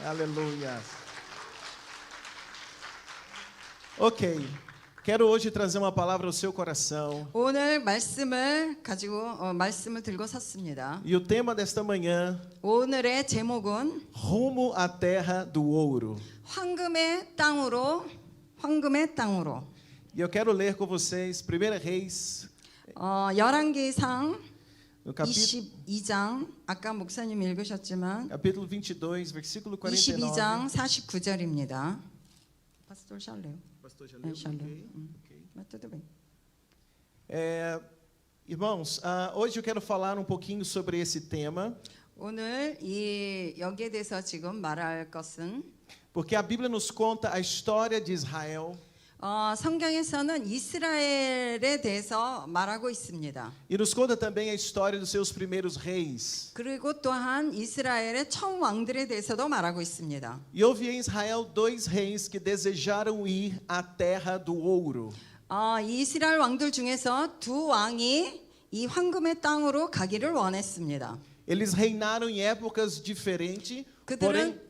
Aleluia. Ok. Quero hoje trazer uma palavra ao seu coração. 오늘 말씀을 들고 섰습니다. E o tema desta manhã, 오늘의 제목은 rumo à terra do ouro. 황금의 땅으로. E eu quero ler com vocês 1 Reis, 열왕기상 no capítulo 22장 아까 목사님 읽으셨지만 22, versículo 49. 22장 49절입니다. Pastor Charleu. Pastor já É, leu? já leu. Ok. Mas tudo bem. Irmãos, hoje eu quero falar um pouquinho sobre esse tema, 오늘 여기에 대해서 지금 말할 것은 porque a Bíblia nos conta a história de Israel. 성경에서는 이스라엘에 대해서 말하고 있습니다. E nos conta também a história dos seus primeiros reis. 그리고 또한 이스라엘의 첫 왕들에 대해서도 말하고 있습니다. E houve em Israel dois reis que desejaram ir à terra do ouro. 이 이스라엘 왕들 중에서 두 왕이 이 황금의 땅으로 가기를 원했습니다. Eles reinaram em épocas diferentes, 그들은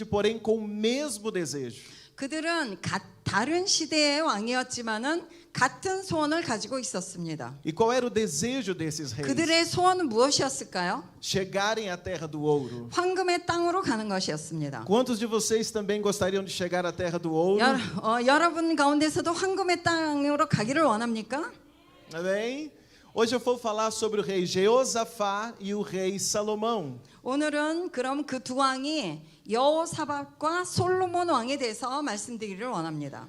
porém com o mesmo desejo. 그들은 다른 시대의 왕이었지만은 같은 소원을 가지고 있었습니다. E qual era o desejo desses reis? 그들의 소원은 무엇이었을까요? Chegarem à terra do ouro. 황금의 땅으로 가는 것이었습니다. Quantos de vocês também gostariam de chegar à terra do ouro? 여러분 가운데서도 황금의 땅으로 가기를 원합니까? Amém? Hoje eu vou falar sobre o rei Jeosafá e o rei Salomão. 오늘은 그럼 그 두 왕이 여호사밧과 솔로몬 왕에 대해서 말씀드리기를 원합니다.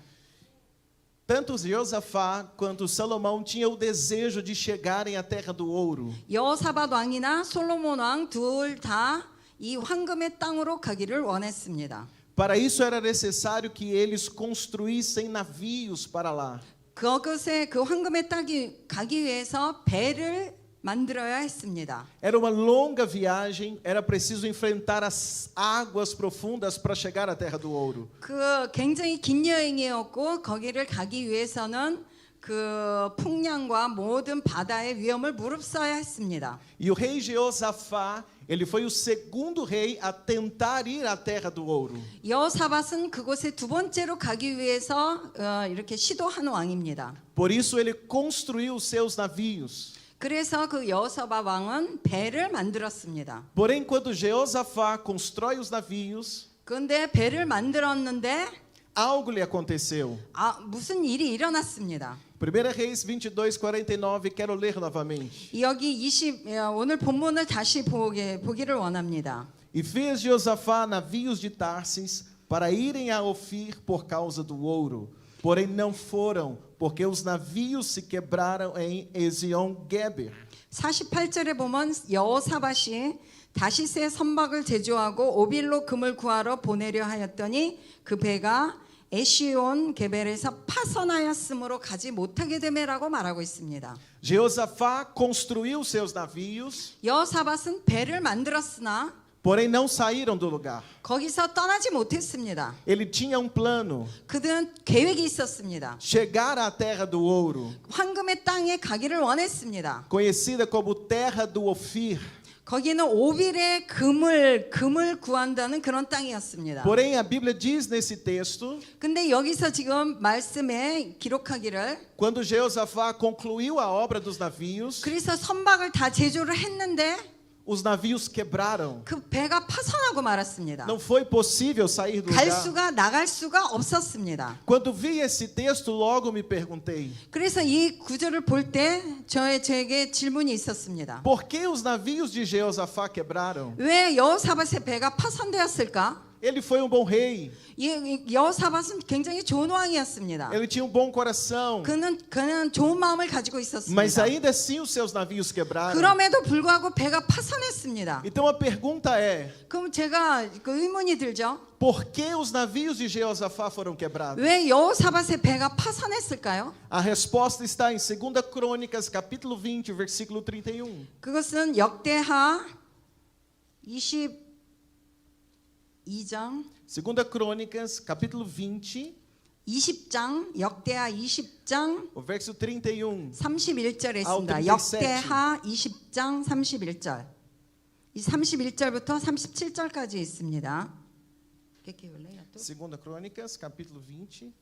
Tanto Jeosafá quanto Salomão tinham o desejo de chegarem à terra do ouro. 여호사밧 왕이나 솔로몬 왕 둘 다 이 황금의 땅으로 가기를 원했습니다. Para isso era necessário que eles construíssem navios para lá. 그곳에 그 황금의 땅이 가기 위해서 배를 만들어야 했습니다. Era uma longa viagem, era preciso enfrentar as águas profundas para chegar à terra do ouro. 그 굉장히 긴 여행이었고 거기를 가기 위해서는 그 풍랑과 모든 바다의 위험을 무릅써야 했습니다. E o rei Jeosafá, ele foi o segundo rei a tentar ir à terra do ouro. 여호사밧은 그곳에 두 번째로 가기 위해서 이렇게 시도한 왕입니다. Por isso ele construiu os seus navios. 그래서 그 여호사밧 왕은 배를 만들었습니다. Porém, quando Jeosafá constrói os navios, 그런데 배를 만들었는데 algo lhe aconteceu. 무슨 일이 일어났습니다. 1 Reis 22:49, quero ler novamente. 여기 오늘 본문을 다시 보기를 원합니다. E fez Jeosafá navios de Tarsis para irem a Ofir por causa do ouro. Porém não foram, porque os navios se quebraram em Ezion-Geber. 48절에 보면 여호사밧이 다시스의 선박을 제조하고 오빌로 금을 구하러 보내려 하였더니 그 배가 에시온 게벨에서 파선하였으므로 가지 못하게 되매라고 말하고 있습니다. Jeosafá construiu seus navios, 여호사밧은 배를 만들었으나 porém não saíram do lugar. 거기서 떠나지 못했습니다. Ele tinha um plano, 그들은 계획이 있었습니다. chegar à terra do ouro, 황금의 땅에 가기를 원했습니다. conhecida como terra do Ofir. 거기는 오빌의 금을 구한다는 그런 땅이었습니다. Porém a Bíblia diz nesse texto, 근데 여기서 지금 말씀에 기록하기를 quando Jeosafá concluiu a obra dos navios, 그래서 선박을 다 제조를 했는데 os navios quebraram. 그 배가 파손하고 말았습니다. Não foi possível sair do 갈 lugar. 수가 나갈 수가 없었습니다. Quando vi esse texto, logo me perguntei: 그래서 이 구절을 볼 때 저에게 질문이 있었습니다. por que os navios de Jeosafá quebraram? 왜 여호사밧의 배가 파손되었을까? Ele foi um bom rei. 여호사밧은 굉장히 좋은 왕이었습니다. Ele tinha um bom coração. 그는 좋은 마음을 가지고 Mas 있었습니다. ainda assim os seus navios quebraram. 그럼에도 불구하고 배가 파손했습니다. Então a pergunta é: 그럼 제가 그 의문이 들죠. por que os navios de Jeosafá foram quebrados? 왜 여호사밧의 배가 파손했을까요? A resposta está em 2 Crônicas, capítulo 20, versículo 31. 그것은 역대하 22장 2 Crônicas, capítulo 20, 20장 역대하 20장 o verso 31. 31절에 ao 있습니다. 37. 역대하 20장 31절. 이 31절부터 37절까지 있습니다. Segunda Crônicas, capítulo 20.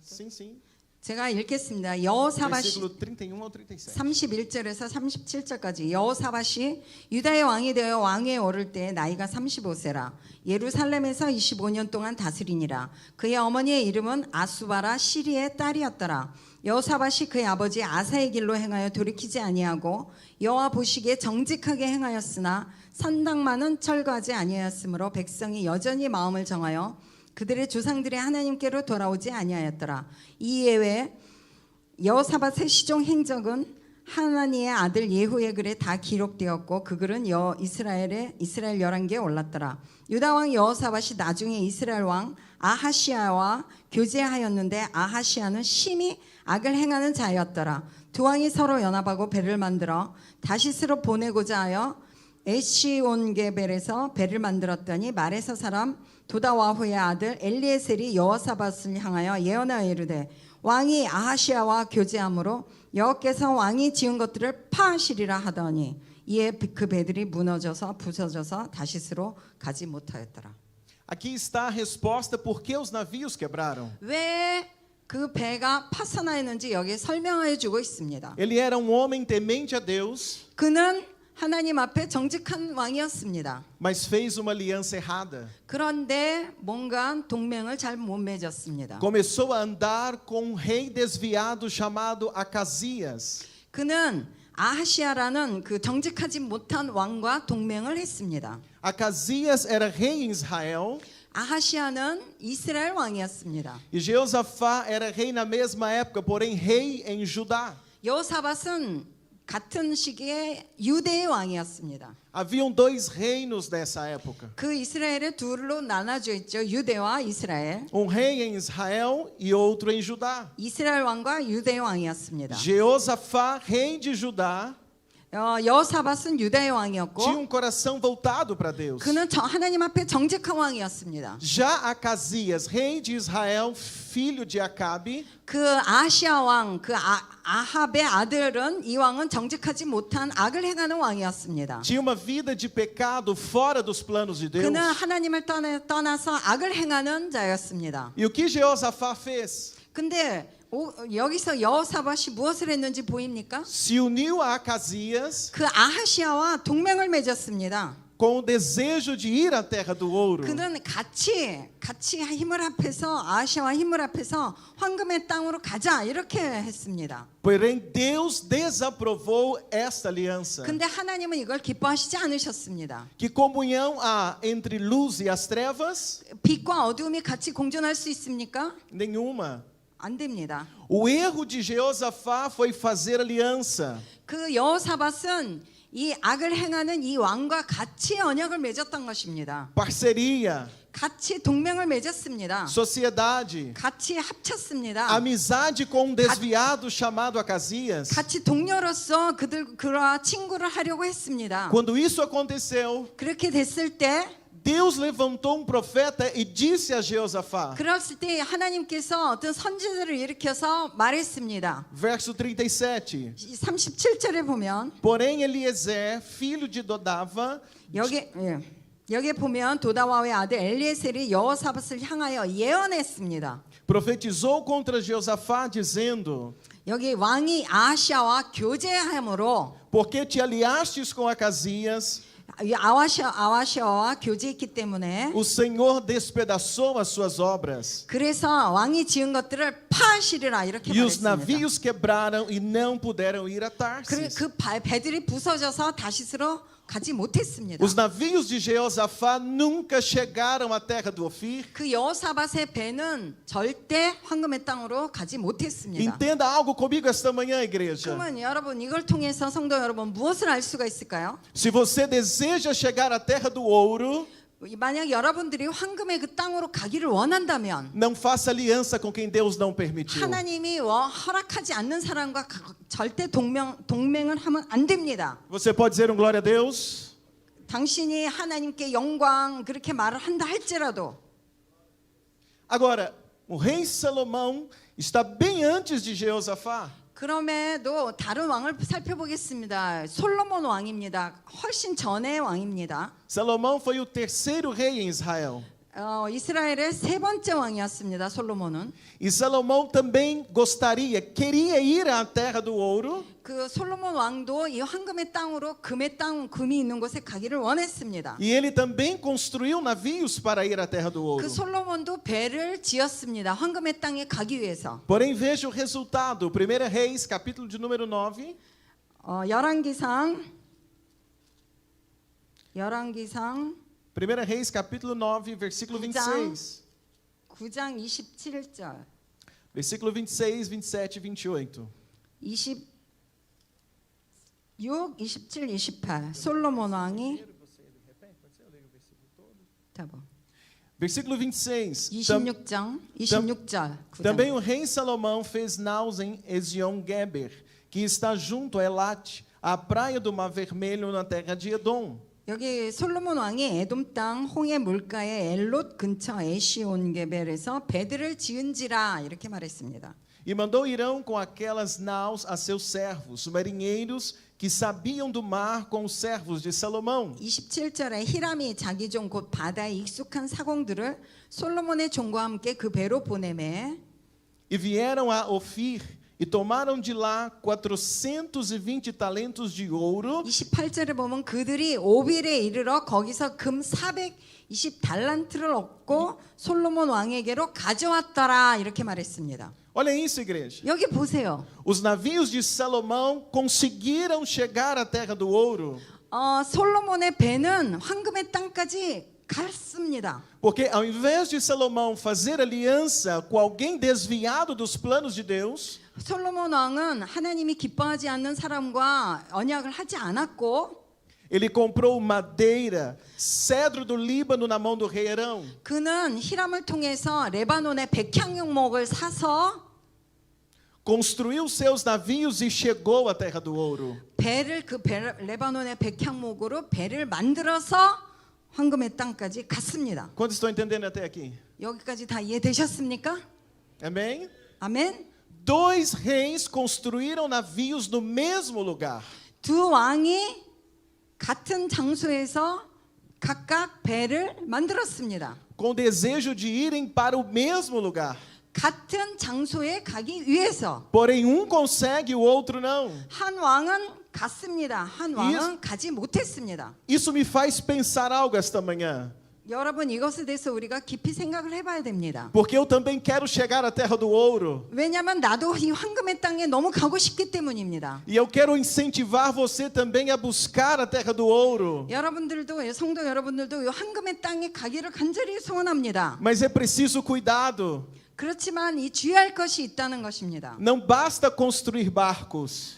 Sim, sim. 제가 읽겠습니다. 여호사밧이 Versículo 31 ao 37. 31절에서 37절까지 여호사밧이 유다의 왕이 되어 왕위에 오를 때 나이가 35세라 예루살렘에서 25년 동안 다스리니라. 그의 어머니의 이름은 아수바라 시리의 딸이었더라. 여호사밧이 그의 아버지 아사의 길로 행하여 돌이키지 아니하고 여호와 보시기에 정직하게 행하였으나 산당만은 철거하지 아니하였으므로 백성이 여전히 마음을 정하여 그들의 조상들의 하나님께로 돌아오지 아니하였더라. 이 예외 여호사밧의 시종 행적은 하나니의 아들 예후의 글에 다 기록되었고 그 글은 이스라엘 11개에 올랐더라. 유다 왕 여호사밧이 나중에 이스라엘 왕 아하시아와 교제하였는데 아하시아는 심히 악을 행하는 자였더라. 두 왕이 서로 연합하고 배를 만들어 다시스로 보내고자 하여 에시온게벨에서 배를 만들었더니 말에서 사람 도다와후의 아들 엘리에셀이 여호사밧을 향하여 예언하여 이르되 왕이 아하시아와 교제함으로 여호께서 왕이 지은 것들을 파하시리라 하더니 이에 그 배들이 무너져서 부서져서 다시스로 가지 못하였더라. Aqui está a resposta por que os navios quebraram. 왜 그 배가 파산하였는지 여기에 설명해 주고 있습니다. Ele era um homem temente a Deus, 그는 하나님 앞에 정직한 왕이었습니다. mas fez uma aliança errada. 그런데 뭔가 동맹을 잘 못 맺었습니다. Começou a andar com um rei desviado chamado Acasias. 그는 아하시아라는 그 정직하지 못한 왕과 동맹을 했습니다. Acasias era rei em Israel 아하시아는 이스라엘 왕이었습니다. e Jeosafá era rei na mesma época, porém rei em Judá. 여호사밧은 같은 시기에 유대의 왕이었습니다. Haviam dois reinos nessa época. 그 이스라엘의 둘로 나눠져 있죠. 유대와 이스라엘. Um rei em Israel e outro em Judá. 이스라엘 왕과 유대의 왕이었습니다. Jeosafá, rei de Judá, 여호사밧은 유다의 tinha 왕이었고 um coração voltado para Deus. 그는 하나님 앞에 정직한 왕이었습니다. Já Acasias, rei de Israel, filho de Acabe, 그 아시아 왕, 그 아합의 아들은 이 왕은 정직하지 못한 악을 행하는 왕이었습니다. tinha uma vida de pecado fora dos planos de Deus. 그는 하나님을 떠나서 악을 행하는 자였습니다. E o que Jeosafá fez? 근데 여기서 여호사밧이 무엇을 했는지 보입니까? Se uniu a Acasias 그 아하시아와 동맹을 맺었습니다. com o desejo de ir à terra do ouro. 그는 같이 힘을 합해서 아하시아와 힘을 합해서 황금의 땅으로 가자 이렇게 했습니다. Porém Deus desaprovou esta aliança. 근데 하나님은 이걸 기뻐하시지 않으셨습니다. Que comunhão há entre luz e as trevas? 빛과 어두움이 같이 공존할 수 있습니까? Nenhuma. 안 됩니다. O erro de Jeosafá foi fazer aliança. 그 여호사밧은 이 악을 행하는 이 왕과 같이 언약을 맺었던 것입니다. Parceria, 같이 동맹을 맺었습니다. sociedade, 같이 합쳤습니다. amizade com um desviado chamado Acasias. 같이 동료로서 그와 친구를 하려고 했습니다. Quando isso aconteceu, 그렇게 됐을 때 Deus levantou um profeta e disse a Jeosafá. 그랬을 때 하나님께서 어떤 선지자를 일으켜서 말했습니다. Verso 37. 37절에 보면 Porém Eliezer, filho de Dodava, 여기에 보면 도다와의 아들 엘리에셀이 여호사밧을 향하여 예언했습니다. profetizou contra Jeosafá dizendo: 여기 왕이 아하시아와 교제함으로 Porque te aliastes com Acasias, 아하시아와 교제했기 때문에 o Senhor despedaçou as suas obras. 그래서 왕이 지은 것들을 파하시리라 이렇게 E os 말했습니다. navios quebraram e não puderam ir a Tarsis. 그 배들이 부서져서 다시스로 가지 못했습니다. Os navios de Jeosafá nunca chegaram à terra do Ofir. 그 여호사밧의 배는 절대 황금의 땅으로 가지 못했습니다. Entenda algo comigo esta manhã, igreja. 그러면 여러분 이걸 통해서 성도 여러분 무엇을 알 수가 있을까요? Se você deseja chegar à terra do ouro, 만약 여러분들이 황금의 그 땅으로 가기를 원한다면 não faça aliança com quem Deus não permitiu. 하나님이 허락하지 않는 사람과 절대 동맹을 하면 안 됩니다. Você pode dizer glória a Deus? 당신이 하나님께 영광 그렇게 말을 한다 할지라도 Agora, o rei Salomão está bem antes de Jeosafá. 그럼에도 다른 왕을 살펴보겠습니다. 솔로몬 왕입니다. 훨씬 전의 왕입니다. Salomão foi o terceiro rei em Israel. 이스라엘의 세 번째 왕이었습니다. 솔로몬은. E Salomão também queria ir à terra do ouro. 그 솔로몬 왕도 이 황금의 땅으로 금이 있는 곳에 가기를 원했습니다. E ele também construiu navios para ir à terra do ouro. 그 솔로몬도 배를 지었습니다. 황금의 땅에 가기 위해서. Porém, veja o resultado. 1 Reis, capítulo de número 9. 열왕기상 1 Reis, capítulo 9, versículo 26. 9장 27절. Versículo 26, 27 e 28. 26, 27, 28. 솔로몬 왕이 Versículo 26. 26장 26절. Também o rei Salomão fez naus em Ezion-Geber, que está junto a Elat, à praia do Mar Vermelho, na terra de Edom. 여기 솔로몬 왕이 에돔 땅 홍해 물가의 엘롯 근처 에시온게벨에서 배들을 지은지라 이렇게 말했습니다. E mandou Irão com aquelas naus a seus servos, marinheiros que sabiam do mar, com os servos de Salomão. 27절에 히람이 자기 종 곧 바다에 익숙한 사공들을 솔로몬의 종과 함께 그 배로 보내매 E vieram a Ofir e tomaram de lá 420 talentos de ouro. 28절에 보면 그들이 오빌에 이르러 거기서 금 420달란트를 얻고 솔로몬 왕에게로 가져왔더라 이렇게 말했습니다. Olha isso, igreja. 여기 보세요. Os navios de Salomão conseguiram chegar à terra do ouro. 솔로몬의 배는 황금의 땅까지 갔습니다. Porque ao invés de Salomão fazer aliança com alguém desviado dos planos de Deus, 솔로몬 왕은 하나님이 기뻐하지 않는 사람과 언약을 하지 않았고 ele comprou madeira, cedro do Líbano na mão do rei Arão. 그는 히람을 통해서 레바논의 백향목을 사서 Construiu seus navios e chegou à terra do ouro. 레바논의 백향목으로 배를 만들어서 황금의 땅까지 갔습니다. Quantos estão entendendo até aqui? 여기까지 다 이해되셨습니까? Amém? 아멘. Dois reis construíram navios no mesmo lugar. 두 왕이 같은 장소에서 각각 배를 만들었습니다. Com o desejo de irem para o mesmo lugar. 같은 장소에 가기 위해서. Porém, consegue, o outro não. 한 왕은 갔습니다. 한 왕은 가지 못했습니다. Isso me faz pensar algo esta manhã. 여러분 이것에 대해서 우리가 깊이 생각을 해봐야 됩니다. Porque eu também quero chegar à terra do ouro. 왜냐하면 나도 이 황금의 땅에 너무 가고 싶기 때문입니다. E eu quero incentivar você também a buscar a terra do ouro. 여러분들도 성도 여러분들도 이 황금의 땅에 가기를 간절히 소원합니다. Mas é preciso cuidado. 그렇지만 이 주의할 것이 있다는 것입니다. Não basta construir barcos.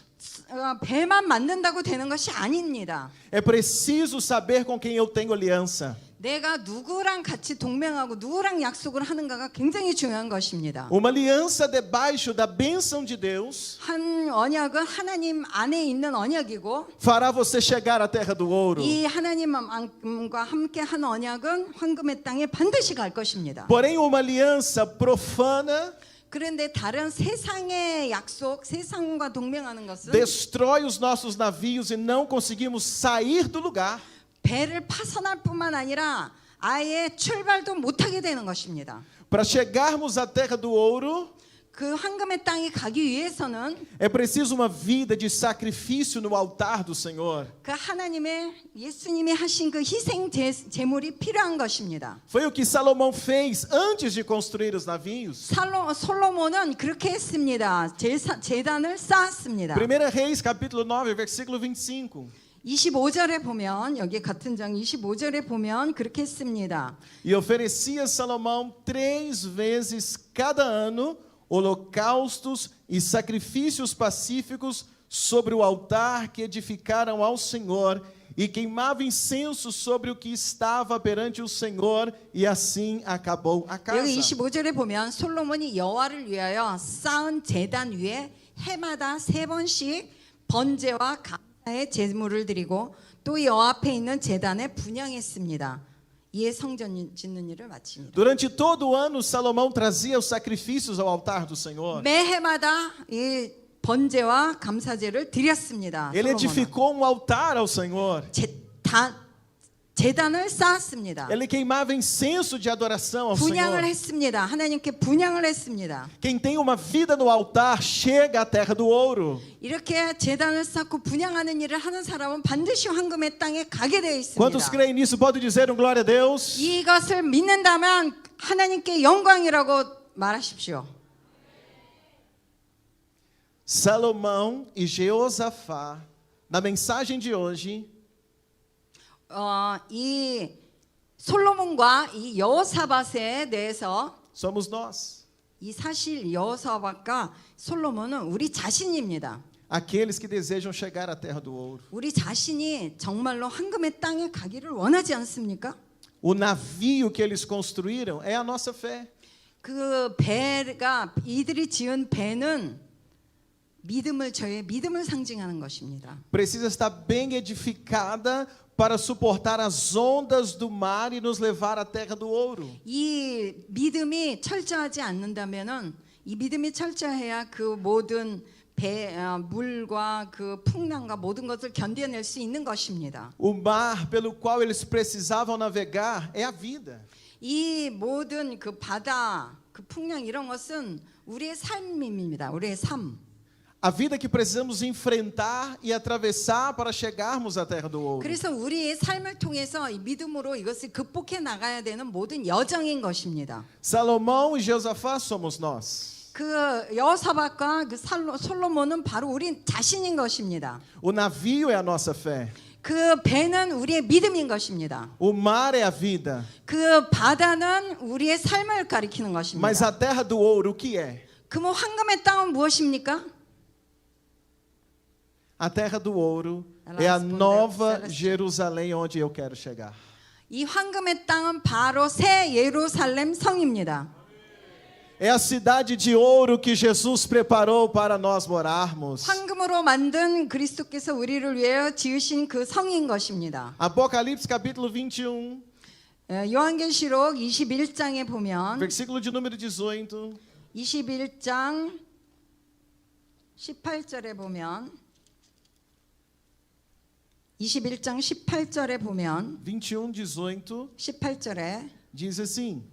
배만 만든다고 되는 것이 아닙니다. É preciso saber com quem eu tenho aliança. 내가 누구랑 같이 동맹하고 누구랑 약속을 하는가가 굉장히 중요한 것입니다. Uma aliança debaixo da bênção de Deus 한 언약은 하나님 안에 있는 언약이고 fará você chegar à terra do ouro. 이 하나님과 함께 한 언약은 황금의 땅에 반드시 갈 것입니다. Porém, uma aliança profana 그런데 다른 세상의 약속, 세상과 동맹하는 것은 destrói os nossos navios e não conseguimos sair do lugar. 배를 파손할 뿐만 아니라 아예 출발도 못하게 되는 것입니다. Para chegarmos à terra do ouro, 그 황금의 땅에 가기 위해서는 é preciso uma vida de sacrifício no altar do Senhor. 그 하나님의 예수님이 하신 그 희생 제물이 필요한 것입니다. Foi o que Salomão fez antes de construir os navios. 솔로몬은 그렇게 했습니다. 제단을 쌓았습니다. 1 Reis, capítulo 9, versículo 25. 25절에 보면 여기 같은 장 25절에 보면 그렇게 했습니다. E oferecia Salomão 3 vezes cada ano holocaustos e sacrifícios pacíficos sobre o altar que edificaram ao Senhor e queimava incenso sobre o que estava perante o Senhor e assim acabou a casa. 여기 25절에 보면 솔로몬이 여호와를 위하여 쌓은 제단 위에 해마다 3번씩 번제와 감사의 제물을 드리고 또 여호와 앞에 있는 제단에 분향했습니다. 이에 성전 짓는 일을 마칩니다. Durante todo o ano Salomão trazia os sacrifícios ao altar do Senhor. 매해마다 이 번제와 감사제를 드렸습니다. Ele 솔로몬은. edificou um altar ao Senhor. 제단을 쌓았습니다. Ele queimava incenso de adoração ao 분양을 Senhor. 했습니다. 하나님께 분양을 했습니다. Quem tem uma vida no altar chega à terra do ouro. 이렇게 제단을 쌓고 분양하는 일을 하는 사람은 반드시 황금의 땅에 가게 되어 Quantos 있습니다. creem nisso podem dizer um glória a Deus? 이것을 믿는다면 하나님께 영광이라고 말하십시오. Salomão e Jeosafá, na mensagem de hoje, 이 솔로몬과 이 여호사밧에 대해서 somos nós. 이 사실 여호사밧과 솔로몬은 우리 자신입니다. Aqueles que desejam chegar à terra do ouro. 우리 자신이 정말로 황금의 땅에 가기를 원하지 않습니까? O navio que eles construíram é a nossa fé. 그 배가 이들이 지은 배는 저의 믿음을 상징하는 것입니다. Precisa estar bem edificada para suportar as ondas do mar e nos levar à terra do ouro. 이 믿음이 철저하지 않는다면은 이 믿음이 철저해야 그 모든 물과 그 풍랑과 모든 것을 견뎌낼 수 있는 것입니다. O mar pelo qual eles precisavam navegar é a vida. 이 모든 그 바다, 그 풍랑 이런 것은 우리의 삶입니다. 우리의 삶. A vida que precisamos enfrentar e atravessar para chegarmos à terra do ouro. 그래서 우리의 삶을 통해서 이 믿음으로 이것을 극복해 나가야 되는 모든 여정인 것입니다. Salomão e Josafá somos nós. 그 여호사밧과 그 솔로몬은 바로 우리 자신인 것입니다. O navio é a nossa fé. 그 배는 우리의 믿음인 것입니다. O mar é a vida. 그 바다는 우리의 삶을 가리키는 것입니다. Mas a terra do ouro, o que é? 그럼 황금의 땅은 무엇입니까? A terra do ouro Ela é a respondeu, nova Celestina. Jerusalém onde eu quero chegar. 이 황금의 땅은 바로 새 예루살렘 성입니다. É a cidade de ouro que Jesus preparou para nós morarmos. 황금으로 만든 그리스도께서 우리를 위하여 지으신 그 성인 것입니다. Apocalipse capítulo 21, 요한계시록 21장에 보면 versículo de número 18. 21장 18절에 보면 21장 18절에 보면 21, 18 18절에 diz assim: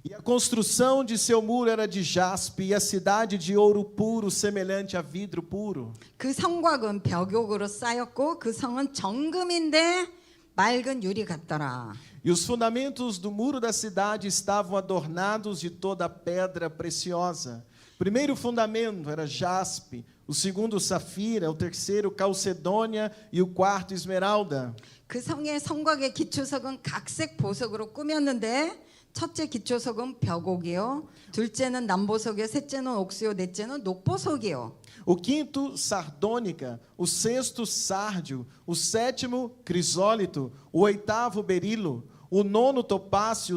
E a construção de seu muro era de jaspe e a cidade de ouro puro, semelhante a vidro puro. 그 성곽은 벽옥으로 쌓였고 그 성은 정금인데 맑은 유리 같더라. E os fundamentos do muro da cidade estavam adornados de toda pedra preciosa. O primeiro fundamento era jaspe, o segundo safira, o terceiro calcedônia e o quarto esmeralda. 그 성의 성곽의 기초석은 각색 보석으로 꾸몄는데 첫째 기초석은 벽옥이요, 둘째는 남보석이요, 셋째는 옥수요, 넷째는 녹보석이요. O quinto, sardônica, o sexto, sárdio, o sétimo, crisólito, o oitavo, berilo, o nono, topácio,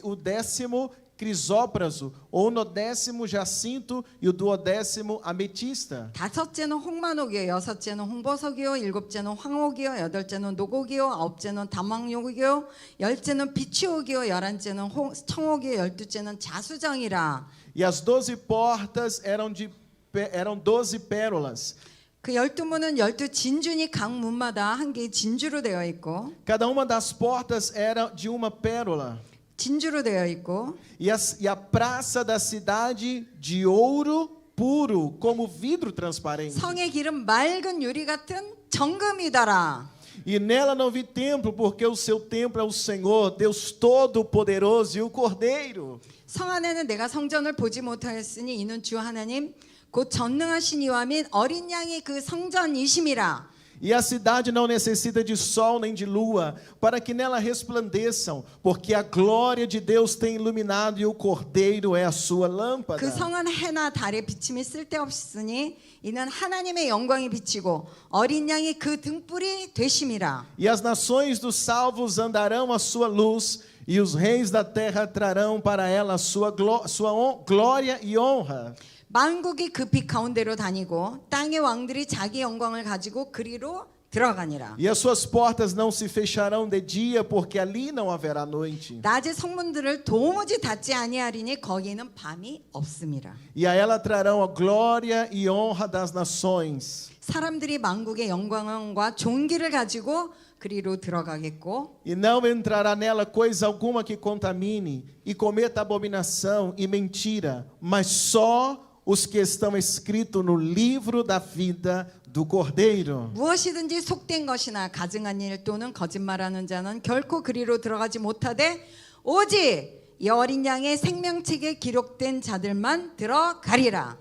o décimo, crisópraso, o unodécimo, jacinto e o duodécimo, ametista. 다섯째는 홍만옥이요, 여섯째는 홍보석이요, 일곱째는 황옥이요, 여덟째는 녹옥이요, 아홉째는 담황옥이요, 열째는 비추옥이요, 열한째는 청옥이요, 열두째는 자수정이라. E as 12 portas eram 12 pérolas. 그 12문은 12진주니 각 문마다 한 개의 진주로 되어 있고 Cada uma das portas era de uma pérola. 진주로 되어 있고 E a praça da cidade de ouro puro, como vidro transparente. 성의 길은 맑은 유리 같은 정금이더라. E nela não vi templo, porque o seu templo é o Senhor, Deus Todo-Poderoso e o Cordeiro. 성 안에는 내가 성전을 보지 못하였으니 이는 주 하나님 곧 전능하신 이와 및 어린 양이 그 성전이심이라. E a cidade não necessita de sol nem de lua, para que nela resplandeçam, porque a glória de Deus tem iluminado e o Cordeiro é a sua lâmpada. 그 성은 해나 달의 비침이 쓸데없으니 이는 하나님의 영광이 비치고 어린 양이 그 등불이 되심이라. E as nações dos salvos andarão à sua luz, e os reis da terra trarão para ela a sua glória e honra. 만국이 그 빛 가운데로 다니고 땅의 왕들이 자기 영광을 가지고 그리로 들어가니라. E as suas portas não se fecharão de dia, porque ali não haverá noite. 낮의 성문들을 도무지 닫지 아니하리니 거기는 밤이 없음이라. E a ela trarão a glória e honra das nações. 사람들이 만국의 영광과 존귀를 가지고 그리로 들어가겠고 E não entrará nela coisa alguma que contamine, e cometa abominação e mentira, mas só os que estão escritos no livro da vida do Cordeiro. 무엇이든지 속된 것이나 가증한 일 또는 거짓말하는 자는 결코 그리로 들어가지 못하되 오직 이 어린 양의 생명책에 기록된 자들만 들어가리라.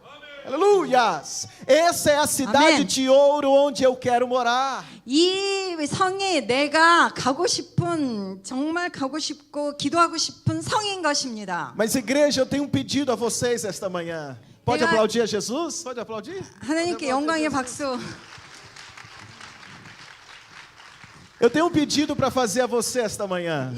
Aleluias! Essa é a cidade Amém. de ouro onde eu quero morar. 이 성이 내가 가고 싶은 정말 가고 싶고 기도하고 싶은 성인 것입니다. Mas igreja, eu tenho um pedido a vocês esta manhã. Pode Pegar- aplaudir a Jesus? Pode aplaudir? 하나님께 영광의 박수. Eu tenho um pedido para fazer a você esta manhã.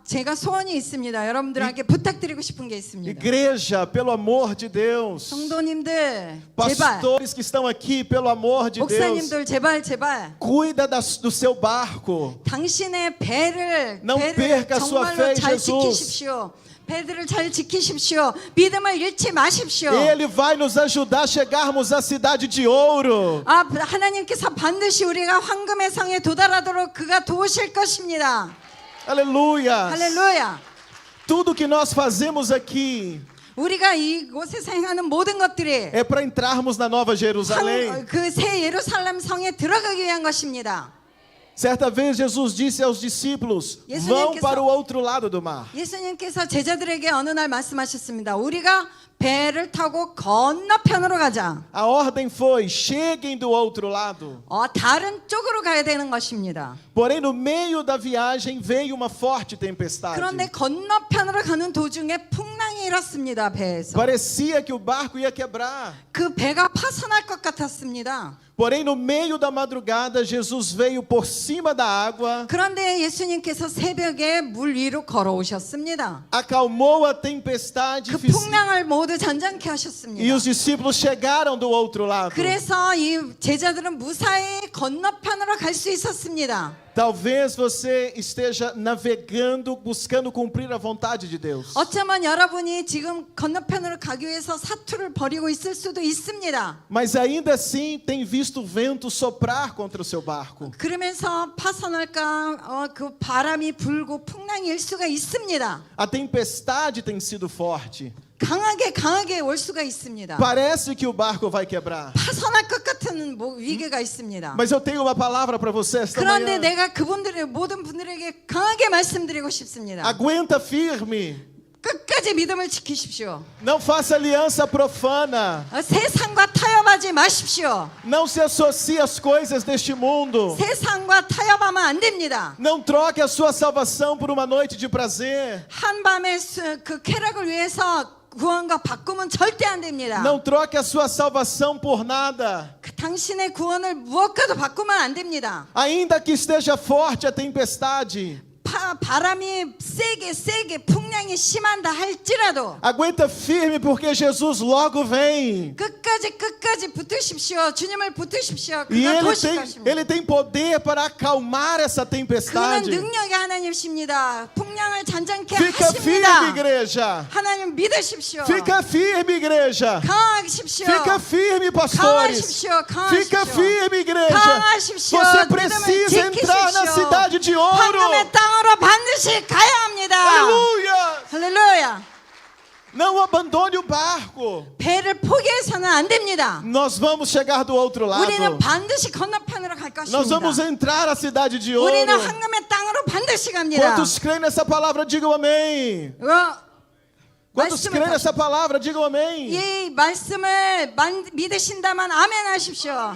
제가 소원이 있습니다. 여러분들에게 부탁드리고 싶은 게 있습니다. Igreja, pelo amor de Deus. 성도님들 제발, Pastores que estão aqui, pelo amor de Deus. 목사님들 제발 Cuida do seu barco. 당신의 배를 Não perca a sua 정말로 fé em 잘 Jesus. 지키십시오. 배들을 잘 지키십시오. 믿음을 잃지 마십시오. Ele vai nos ajudar a chegarmos à cidade de ouro. 하나님께서 반드시 우리가 황금의 성에 도달하도록 그가 도우실 것입니다. Aleluia. 할렐루야. Tudo que nós fazemos aqui 우리가 이곳에서 행하는 모든 것들이 é para entrarmos na Nova Jerusalém. 그 새 예루살렘 성에 들어가기 위한 것입니다. Certa vez Jesus disse aos discípulos: vão para o outro lado do mar. 예수님께서 제자들에게 어느 날 말씀하셨습니다. 우리가 배를 타고 건너편으로 가자. A ordem foi: cheguem do outro lado. 다른 쪽으로 가야 되는 것입니다. Porém, no meio da viagem veio uma forte tempestade. 그런데 건너편으로 가는 도중에 풍랑이 일었습니다. 배에서. Parecia que o barco ia quebrar. 그 배가 파손할 것 같았습니다. Porém, no meio da madrugada, Jesus veio por cima da água, 그런데 예수님께서 새벽에 물 위로 걸어오셨습니다. acalmou a tempestade 그 풍랑을 모두 잔잔케 e 하셨습니다. os discípulos chegaram do outro lado. 그래서 이 제자들은 무사히 건너편으로 갈 수 있었습니다. Talvez você esteja navegando, buscando cumprir a vontade de Deus. 어쩌면 여러분이 지금 건너편으로 가기 위해서 사투를 벌이고 있을 수도 있습니다. Mas ainda assim tem visto o vento soprar contra o seu barco. 그러면서 파손할까 그 바람이 불고 풍랑이 일 수가 있습니다. A tempestade tem sido forte. 강하게 올 수가 있습니다. Parece que o barco vai quebrar. 파손할 것 같은 위기가 있습니다. Mas eu tenho uma palavra para você esta 그런데 manhã. 내가 그분들의 모든 분들에게 강하게 말씀드리고 싶습니다. Aguenta firme. 끝까지 믿음을 지키십시오. Não faça aliança profana. 세상과 타협하지 마십시오. Não se associe às coisas deste mundo. 세상과 타협하면 안 됩니다. Não troque a sua salvação por uma noite de prazer. 한밤의 그 쾌락을 위해서 구원과 바꾸면 절대 안 됩니다. Não troque a sua salvação por nada. 당신의 구원을 무엇과도 바꾸면 안 됩니다. Ainda que esteja forte a tempestade, 바람이 세게 풍랑이 심한다 할지라도 aguenta firme porque Jesus logo vem. 끝까지 붙으십시오. 주님을 붙으십시오. E 그가 도우실 것입니다. ele tem poder para acalmar essa 그는 tempestade. 능력의 하나님이십니다. 풍랑을 잔잔케 Fica firme, 하십니다. igreja. 하나님 믿으십시오. Fica firme, igreja. 강하십시오. Fica firme, pastores. Fica firme, igreja. 강하십시오. Você 믿음을 precisa entrar na 지키십시오. cidade de ouro. 황금의 땅으로 반드시 가야 합니다. Aleluia! 할렐루야. Não abandone o barco. 배를 포기해서는 안 됩니다. Nós vamos chegar do outro lado. 우리는 반드시 건너편으로 갈 것입니다. Nós vamos entrar na cidade de ouro. 우리는 황금의 땅으로 반드시 갑니다. Quantos creem nessa palavra, digam amém. Quantos creem nessa palavra, digam amém. 이 말씀을 믿으신다면 아멘 하십시오.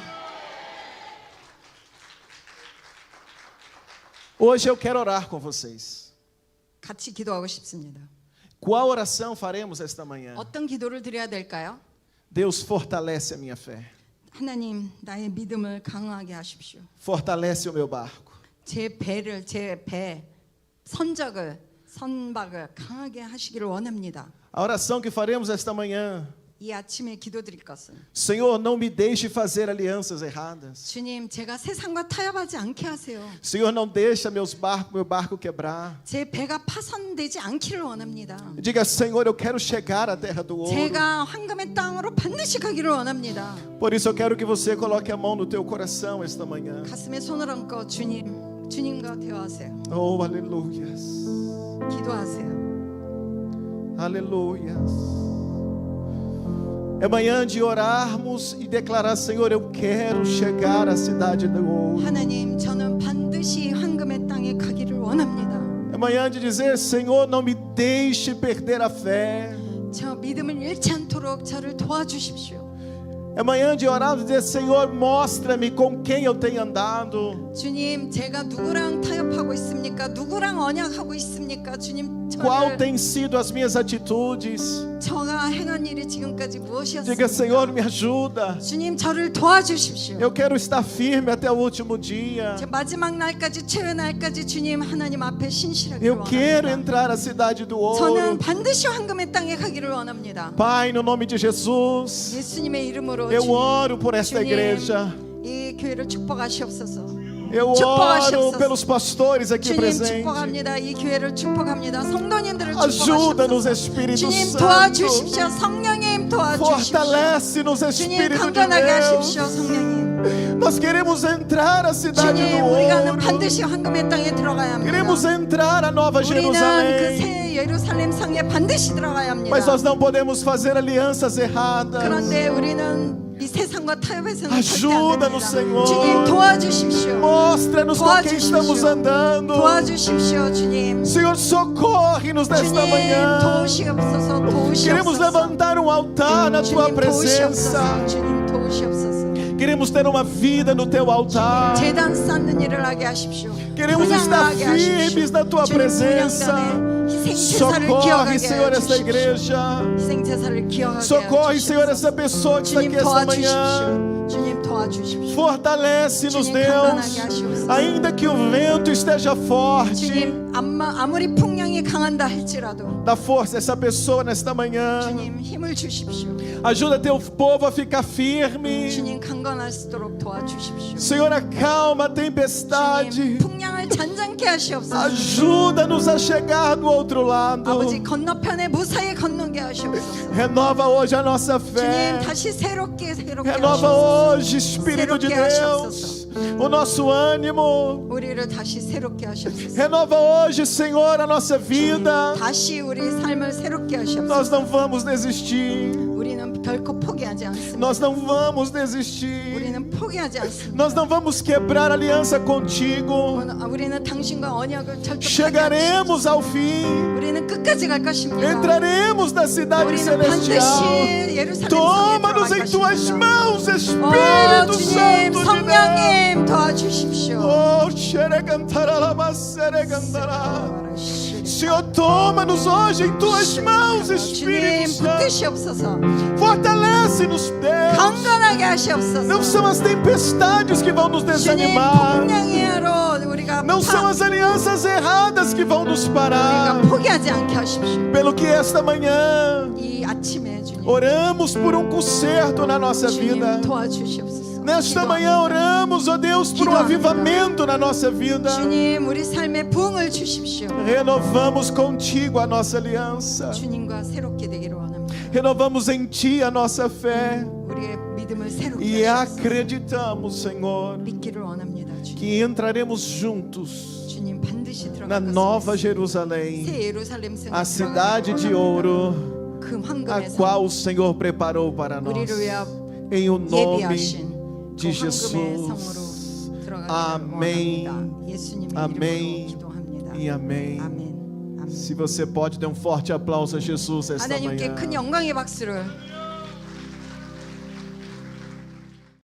Hoje eu quero orar com vocês. 같이 기도하고 싶습니다. Qual oração faremos esta manhã? 어떤 기도를 드려야 될까요? Deus, fortalece a minha fé. 하나님, 나의 믿음을 강하게 하십시오. Fortalece o meu barco. 제 배 선박을 강하게 하시기를 원합니다. A oração que faremos esta manhã 이 아침에 기도드릴 것은 Senhor, não me deixe fazer alianças erradas. 주님, 제가 세상과 타협하지 않게 하세요. Senhor, não deixa meu barco quebrar. 제 배가 파손되지 않기를 원합니다. Diga, Senhor, eu quero chegar à terra do ouro. 제가 황금의 땅으로 반드시 가기를 원합니다. Por isso eu quero que você coloque a mão no teu coração esta manhã. 가슴에 손을 얹고 주님과 대화하세요. Oh, aleluias. 기도하세요. Aleluias. É manhã de orarmos e declarar, Senhor, eu quero chegar à cidade do ouro. 하나님, 저는 반드시 황금의 땅에 가기를 원합니다. É manhã de dizer, Senhor, não me deixe perder a fé. 저 믿음을 잃지 않도록 저를 도와주십시오. É manhã de orar e dizer, Senhor, mostra-me com quem eu tenho andado. 주님, 제가 누구랑 타협하고 있습니까? 누구랑 언약하고 있습니까? 주님, Qual 저를 tem sido as minhas atitudes? 저가 행한 일이 지금까지 Diga, 무엇이었습니까? Senhor, me ajuda. 주님, 저를 도와주십시오. Eu quero estar firme até o último dia. 제 마지막 날까지, 최후 날까지 주님 하나님 앞에 신실하기를 Eu quero 원합니다. entrar à cidade do 저는 ouro. 반드시 황금의 땅에 가기를 원합니다. Pai, no nome de Jesus, 예수님의 이름으로 eu 주님, oro por esta igreja. 이 교회를 축복하시옵소서. Eu oro pelos pastores aqui 주님 presentes. 축복합니다. 이 교회를 축복합니다. 성도님들을 Ajuda-nos, 축복하시옵소서. Espírito 주님 Santo. 도와주십시오. 성령님 도와주십시오. Fortalece-nos, 주님 Espírito de 강건하게 하십시오. Deus. 성령님. Nós queremos entrar à cidade do 주님, 우리가 ouro. 반드시 황금의 땅에 들어가야 합니다. Queremos entrar à Nova 우리는 그 Jerusalém. 새 예루살렘 성에 반드시 들어가야 합니다. Mas nós não podemos fazer alianças erradas. 그런데 우리는 이 세상과 타협해서는 절대 안 Ajuda-nos, 됩니다. Senhor. 주님 도와주십시오. Mostra-nos com quem estamos 도와주십시오. andando. 도와주십시오, 주님. Senhor, socorre-nos nesta 주님 manhã. 도우시옵소서. Queremos 도우시옵소서. levantar um altar na tua 주님 presença. 도우시옵소서. 주님 도우시옵소서. Queremos ter uma vida no teu altar. 제단 쌓는 일을 하게 하십시오. Queremos estar 분양하게 하십시오. firmes na tua 주님 presença. 분양전에 희생제사를 Socorre, 기억하게 Senhor, esta 해주십시오. igreja. 희생제사를 기억하게 Socorre, Senhor, 해주십시오. essa pessoa que está 주님 aqui esta manhã. 도와주십시오. 주님 도와주십시오. Fortalece-nos, 주님 Deus. 강건하게 하시옵소서. Ainda que o vento esteja forte, 주님 아무리 풍랑이 강한다 할지라도 dá força a essa pessoa nesta manhã. 주님 힘을 주십시오. Ajuda teu povo a ficar firme. 주님 강건할 수 있도록 도와주십시오. Senhor, acalma a tempestade. 주님 풍랑을 잔잔케 하시옵소서. Ajuda-nos a chegar do outro lado. 아버지 건너편에 무사히 건너게 하시옵소서. Renova hoje a nossa fé. 주님 다시 새롭게 Renova 하시옵소서. hoje, Espírito de 새롭게 Deus, 하시옵소서. o nosso ânimo. 우리를 다시 새롭게 하시옵소서. Renova hoje, Senhor, a nossa vida. 다시 우리 삶을 새롭게 하시옵소서. Nós não vamos desistir. 우리는 결코 포기하지 않습니다. Nós não vamos desistir. 우리는 포기하지 않습니다. Nós não vamos quebrar aliança contigo. 우리는 당신과 언약을 절대 파괴하지 Chegaremos ao fim. 않습니다. 우리는 끝까지 갈 것입니다. Entraremos na cidade 우리는 celestial. 반드시 예루살렘 성에 Toma-nos 들어갈 em tuas 것입니다. mãos, Espírito 주님, Santo de Deus. 성령님 도와주십시오. Oh, xeregantaralabaseregandara. Senhor, toma-nos hoje em tuas mãos, Espírito 주님 Santo. 붙드시옵소서. Fortalece-nos, Deus. 강건하게 Não 하시옵소서. são as tempestades que vão nos 주님 desanimar. 풍랑의 하루 우리가 Não são as alianças erradas que vão nos parar. 포기하지 않게 하십시오. Pelo que esta manhã 이 아침에 주님, oramos por um conserto na nossa vida. 주님 도와주시옵소서. Nesta manhã oramos, ó Deus, por um avivamento na nossa vida. 주님 우리 삶에 부흥을 주십시오. Renovamos contigo a nossa aliança. 주님과 새롭게 되기를 원합니다. Renovamos em ti a nossa fé. 우리의 믿음을 새롭게 E 하시옵소서. acreditamos, Senhor, 믿기를 원합니다. 주님. que entraremos juntos 주님 반드시 na 들어갈 Nova 것입니다. Jerusalém, 새 예루살렘 성에 a cidade de ouro, 그 a 황금의 성 qual o Senhor preparou para nós. 우리를 위하여 Em o nome 예비하신 de 그 황금의 Jesus. 성으로 들어가기를 Amém. 원합니다. 예수님의 Amém. 이름으로 기도합니다. E amém. 아멘. 아멘. Se você pode, dê um forte aplauso a Jesus esta 하나님께 manhã. 큰 영광의 박수를